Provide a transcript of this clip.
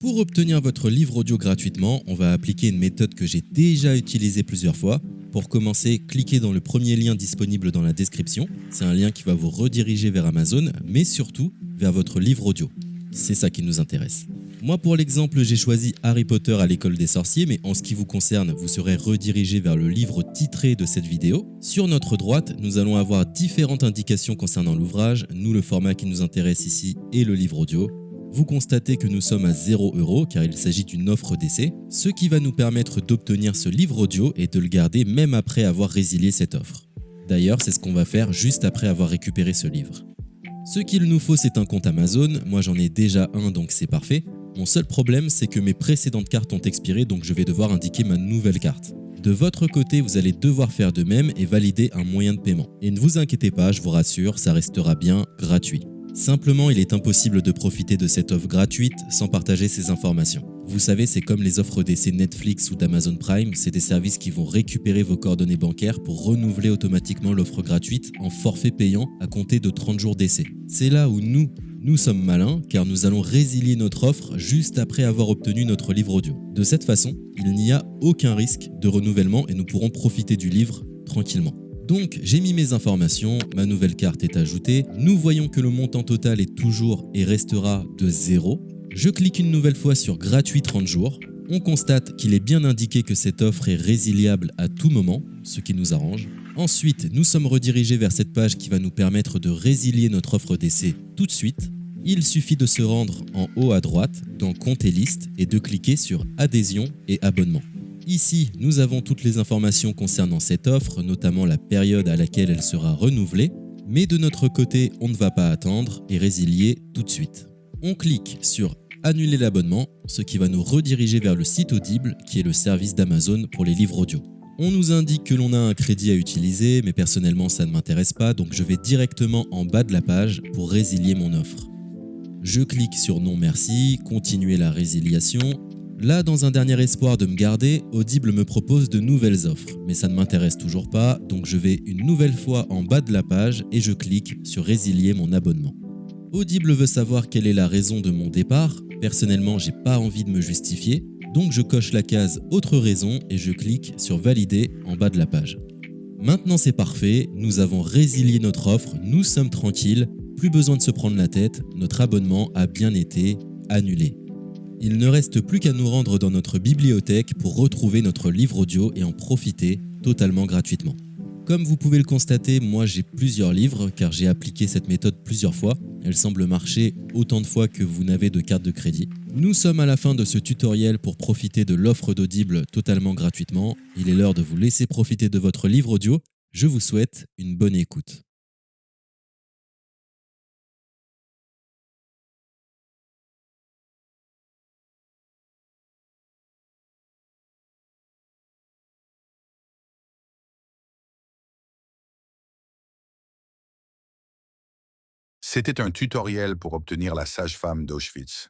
Pour obtenir votre livre audio gratuitement, on va appliquer une méthode que j'ai déjà utilisée plusieurs fois. Pour commencer, cliquez dans le premier lien disponible dans la description. C'est un lien qui va vous rediriger vers Amazon, mais surtout vers votre livre audio. C'est ça qui nous intéresse. Moi, pour l'exemple, j'ai choisi Harry Potter à l'école des sorciers, mais en ce qui vous concerne, vous serez redirigé vers le livre titré de cette vidéo. Sur notre droite, nous allons avoir différentes indications concernant l'ouvrage. Nous, le format qui nous intéresse ici est le livre audio. Vous constatez que nous sommes à 0 € car il s'agit d'une offre d'essai, ce qui va nous permettre d'obtenir ce livre audio et de le garder même après avoir résilié cette offre. D'ailleurs, c'est ce qu'on va faire juste après avoir récupéré ce livre. Ce qu'il nous faut, c'est un compte Amazon. Moi, j'en ai déjà un, donc c'est parfait. Mon seul problème, c'est que mes précédentes cartes ont expiré, donc je vais devoir indiquer ma nouvelle carte. De votre côté, vous allez devoir faire de même et valider un moyen de paiement. Et ne vous inquiétez pas, je vous rassure, ça restera bien gratuit. Simplement, il est impossible de profiter de cette offre gratuite sans partager ces informations. Vous savez, c'est comme les offres d'essai Netflix ou d'Amazon Prime, c'est des services qui vont récupérer vos coordonnées bancaires pour renouveler automatiquement l'offre gratuite en forfait payant à compter de 30 jours d'essai. C'est là où nous sommes malins car nous allons résilier notre offre juste après avoir obtenu notre livre audio. De cette façon, il n'y a aucun risque de renouvellement et nous pourrons profiter du livre tranquillement. Donc j'ai mis mes informations, ma nouvelle carte est ajoutée, nous voyons que le montant total est toujours et restera de 0. Je clique une nouvelle fois sur gratuit 30 jours, on constate qu'il est bien indiqué que cette offre est résiliable à tout moment, ce qui nous arrange. Ensuite, nous sommes redirigés vers cette page qui va nous permettre de résilier notre offre d'essai tout de suite. Il suffit de se rendre en haut à droite dans Compte et liste et de cliquer sur Adhésion et abonnement. Ici, nous avons toutes les informations concernant cette offre, notamment la période à laquelle elle sera renouvelée, mais de notre côté, on ne va pas attendre et résilier tout de suite. On clique sur Annuler l'abonnement, ce qui va nous rediriger vers le site Audible, qui est le service d'Amazon pour les livres audio. On nous indique que l'on a un crédit à utiliser, mais personnellement ça ne m'intéresse pas, donc je vais directement en bas de la page pour résilier mon offre. Je clique sur Non merci, continuer la résiliation. Là, dans un dernier espoir de me garder, Audible me propose de nouvelles offres, mais ça ne m'intéresse toujours pas, donc je vais une nouvelle fois en bas de la page et je clique sur Résilier mon abonnement. Audible veut savoir quelle est la raison de mon départ. Personnellement, j'ai pas envie de me justifier, donc je coche la case Autre raison et je clique sur Valider en bas de la page. Maintenant c'est parfait, nous avons résilié notre offre, nous sommes tranquilles, plus besoin de se prendre la tête, notre abonnement a bien été annulé. Il ne reste plus qu'à nous rendre dans notre bibliothèque pour retrouver notre livre audio et en profiter totalement gratuitement. Comme vous pouvez le constater, moi j'ai plusieurs livres car j'ai appliqué cette méthode plusieurs fois. Elle semble marcher autant de fois que vous n'avez de carte de crédit. Nous sommes à la fin de ce tutoriel pour profiter de l'offre d'Audible totalement gratuitement. Il est l'heure de vous laisser profiter de votre livre audio. Je vous souhaite une bonne écoute. C'était un tutoriel pour obtenir la sage-femme d'Auschwitz.